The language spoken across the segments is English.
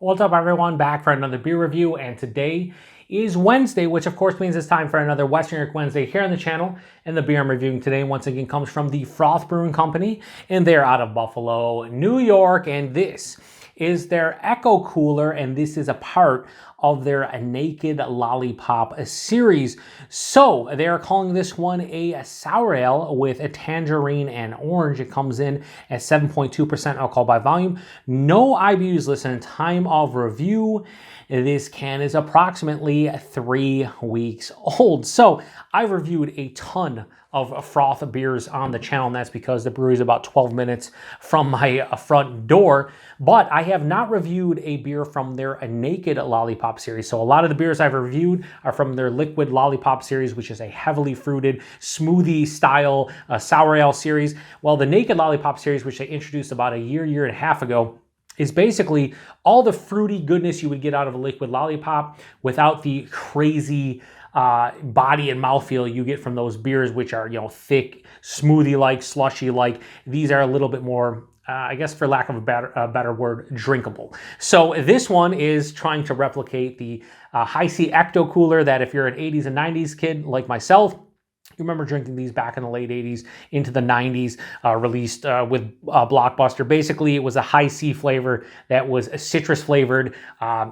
What's up, everyone? Back for another beer review, and today is Wednesday, which of course means it's time for another Western York Wednesday here on the channel. And the beer I'm reviewing today once again comes from the Froth Brewing Company, and they're out of Buffalo, New York, and this is their Ecto cooler, and this is a part of their Naked Lollipop series. So they are calling this one a sour ale with a tangerine and orange. It comes in at 7.2% alcohol by volume. No IBUs listed in time of review. This can is approximately 3 weeks old. So I've reviewed a ton of Froth beers on the channel, and that's because the brewery is about 12 minutes from my front door. But I have not reviewed a beer from their Naked Lollipop series. So a lot of the beers I've reviewed are from their Liquid Lollipop series, which is a heavily fruited smoothie style sour ale series. Well, the Naked Lollipop series, which they introduced about a year and a half ago, is basically all the fruity goodness you would get out of a liquid lollipop without the crazy body and mouthfeel you get from those beers, which are, thick, smoothie-like, slushy-like. These are a little bit more, I guess for lack of a better word, drinkable. So this one is trying to replicate the High C Ecto cooler that if you're an 80s and 90s kid like myself, you remember drinking these back in the late 80s into the 90s, released with Blockbuster. Basically, it was a high C flavor that was citrus flavored.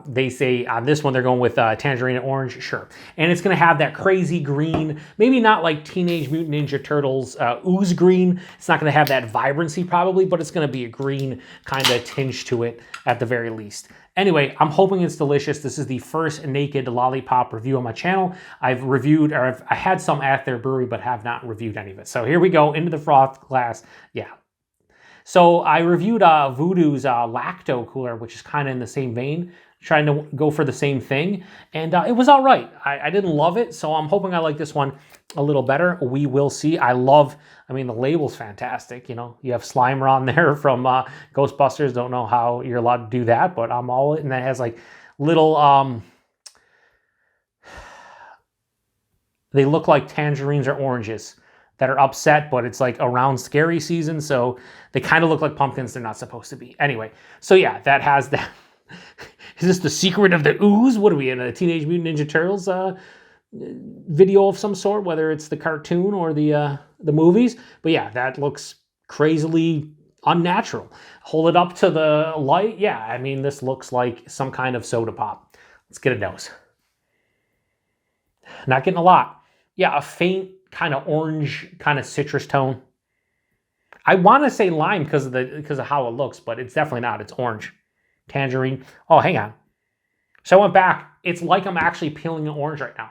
They say on this one, they're going with tangerine and orange, sure. And it's going to have that crazy green, maybe not like Teenage Mutant Ninja Turtles ooze green. It's not going to have that vibrancy probably, but it's going to be a green kind of tinge to it at the very least. Anyway, I'm hoping it's delicious. This is the first Naked Lollipop review on my channel. I've reviewed, or I had some at their brewery, but have not reviewed any of it. So here we go into the Froth glass. Yeah. So I reviewed Voodoo's Lacto cooler, which is kind of in the same vein, trying to go for the same thing. And it was all right. I didn't love it, so I'm hoping I like this one a little better. We will see. I mean, the label's fantastic. You have Slimer on there from Ghostbusters. Don't know how you're allowed to do that, but I'm all in. And that has like little, they look like tangerines or oranges that are upset, but it's like around scary season, so they kind of look like pumpkins they're not supposed to be. Anyway, so yeah, that has that. Is this the secret of the ooze? What are we in, a Teenage Mutant Ninja Turtles video of some sort, whether it's the cartoon or the movies? But yeah, that looks crazily unnatural. Hold it up to the light. Yeah, I mean, this looks like some kind of soda pop. Let's get a dose. Not getting a lot. Yeah, a faint kind of orange, kind of citrus tone. I want to say lime because of how it looks, but it's definitely not. It's orange. Tangerine. Oh, hang on. So I went back. It's like I'm actually peeling an orange right now.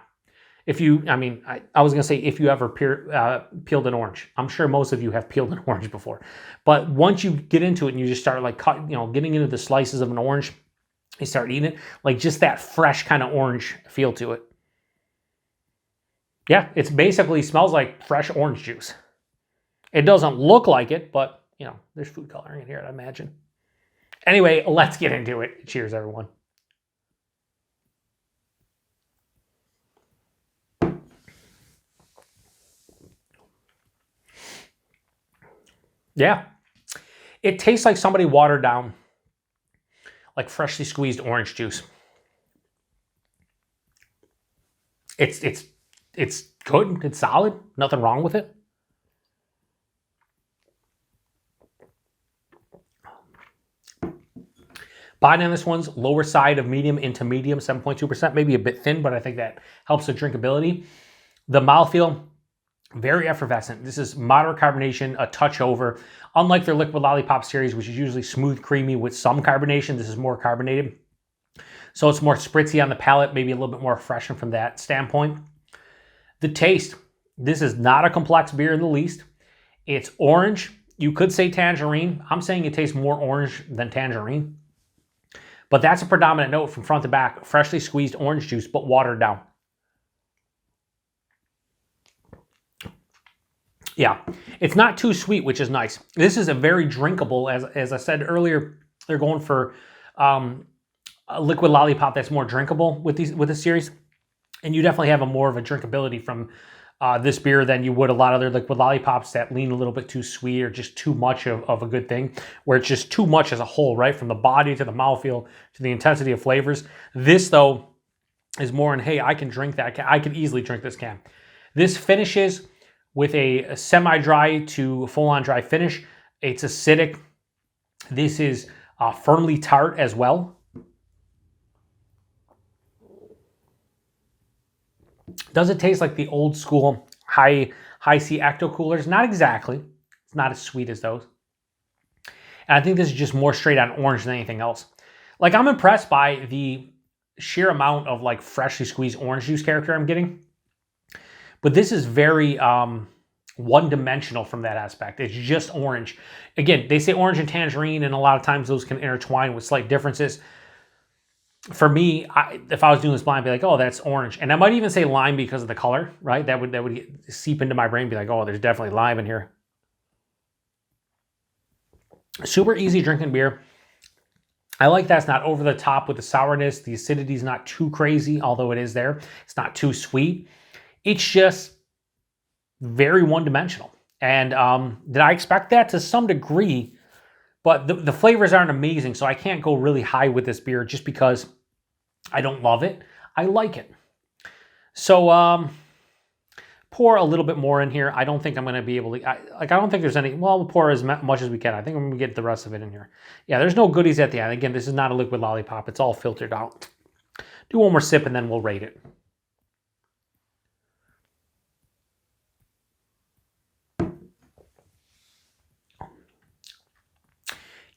I was going to say if you ever peeled an orange. I'm sure most of you have peeled an orange before. But once you get into it and you just start like getting into the slices of an orange, you start eating it, like just that fresh kind of orange feel to it. Yeah, it basically smells like fresh orange juice. It doesn't look like it, but there's food coloring in here, I imagine. Anyway, let's get into it. Cheers, everyone. Yeah, it tastes like somebody watered down like freshly squeezed orange juice. It's good. It's solid. Nothing wrong with it. Body on this one's lower side of medium into medium, 7.2%, maybe a bit thin, but I think that helps the drinkability. The mouthfeel, very effervescent. This is moderate carbonation, a touch over. Unlike their Liquid Lollipop series, which is usually smooth, creamy with some carbonation, this is more carbonated. So it's more spritzy on the palate, maybe a little bit more refreshing from that standpoint. The taste, this is not a complex beer in the least. It's orange. You could say tangerine. I'm saying it tastes more orange than tangerine. But that's a predominant note from front to back. Freshly squeezed orange juice, but watered down. Yeah, it's not too sweet, which is nice. This is a very drinkable, as I said earlier, they're going for a Liquid Lollipop that's more drinkable with the series. And you definitely have more of a drinkability from this beer than you would a lot of other liquid lollipops that lean a little bit too sweet or just too much of a good thing, where it's just too much as a whole, right? From the body to the mouthfeel to the intensity of flavors. This, though, is more in, hey, I can drink that. I can easily drink this can. This finishes with a semi-dry to full-on dry finish. It's acidic. This is firmly tart as well. Does it taste like the old school high C Ecto coolers? Not exactly. It's not as sweet as those. And I think this is just more straight on orange than anything else. Like, I'm impressed by the sheer amount of like freshly squeezed orange juice character I'm getting. But this is very one-dimensional from that aspect. It's just orange. Again, they say orange and tangerine, and a lot of times those can intertwine with slight differences. For me, if I was doing this blind, I'd be like, oh, that's orange. And I might even say lime because of the color, right? That would seep into my brain, be like, oh, there's definitely lime in here. Super easy drinking beer. I like that it's not over the top with the sourness. The acidity is not too crazy, although it is there. It's not too sweet. It's just very one-dimensional. And did I expect that? To some degree, but the flavors aren't amazing, so I can't go really high with this beer just because I don't love it. I like it. So pour a little bit more in here. I don't think I'm going to be able to, I don't think there's any, well, we'll pour as much as we can. I think I'm going to get the rest of it in here. Yeah, there's no goodies at the end. Again, this is not a liquid lollipop. It's all filtered out. Do one more sip and then we'll rate it.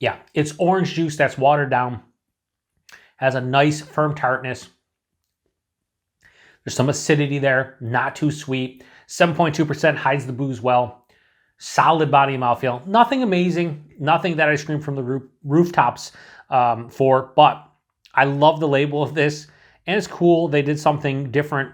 Yeah, it's orange juice that's watered down. Has a nice firm tartness. There's some acidity there, not too sweet. 7.2% hides the booze well. Solid body and mouthfeel. Nothing amazing, nothing that I scream from the rooftops for, but I love the label of this, and it's cool. They did something different.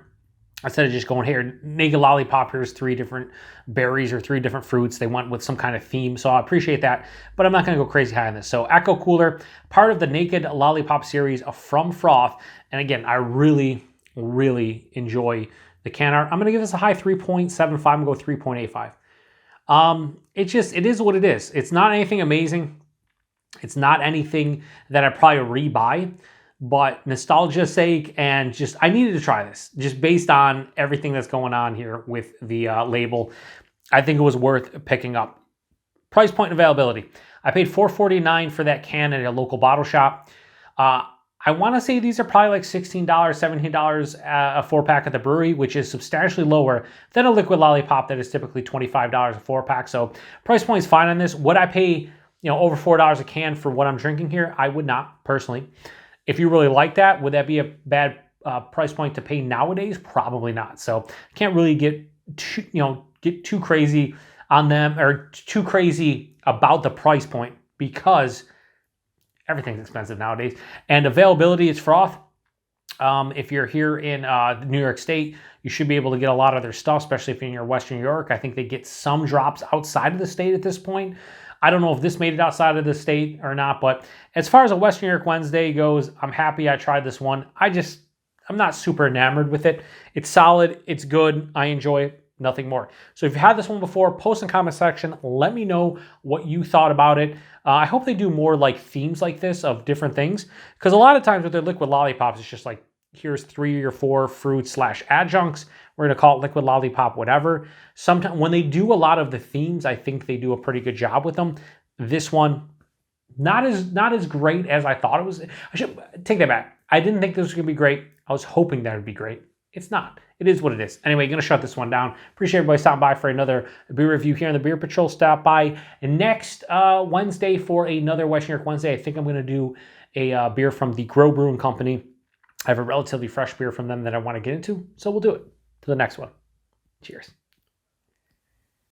Instead of just going, here, Naked Lollipop, here's 3 different berries or 3 different fruits. They went with some kind of theme, so I appreciate that, but I'm not going to go crazy high on this. So Ecto Cooler, part of the Naked Lollipop series from Froth, and again, I really, really enjoy the can art. I'm going to give this a high 3.75. I'm going to go 3.85. It is what it is. It's not anything amazing. It's not anything that I probably rebuy. But nostalgia's sake, and just, I needed to try this just based on everything that's going on here with the label. I think it was worth picking up. Price point and availability. I paid $4.49 for that can at a local bottle shop. I want to say these are probably like $16, $17 a 4-pack at the brewery, which is substantially lower than a liquid lollipop that is typically $25 a 4-pack. So price point is fine on this. Would I pay, over $4 a can for what I'm drinking here? I would not, personally. If you really like that, would that be a bad price point to pay nowadays? Probably not. So can't really get too crazy on them, or too crazy about the price point, because everything's expensive nowadays. And availability is Froth. If you're here in New York State, you should be able to get a lot of their stuff, especially if you're in Western New York. I think they get some drops outside of the state at this point. I don't know if this made it outside of the state or not, but as far as a Western New York Wednesday goes, I'm happy I tried this one. I'm not super enamored with it. It's solid, it's good, I enjoy it, nothing more. So if you had this one before, post in the comment section, let me know what you thought about it. I hope they do more like themes like this of different things, because a lot of times with their liquid lollipops, it's just like, here's 3 or 4 fruits / adjuncts. We're going to call it liquid lollipop, whatever. Sometimes when they do a lot of the themes, I think they do a pretty good job with them. This one, not as great as I thought it was. I should take that back. I didn't think this was going to be great. I was hoping that would be great. It's not. It is what it is. Anyway, going to shut this one down. Appreciate everybody stopping by for another beer review here on the Beer Patrol. Stop by next Wednesday for another Western New York Wednesday. I think I'm going to do a beer from the Brewing Company. I have a relatively fresh beer from them that I want to get into, so we'll do it. To the next one. Cheers.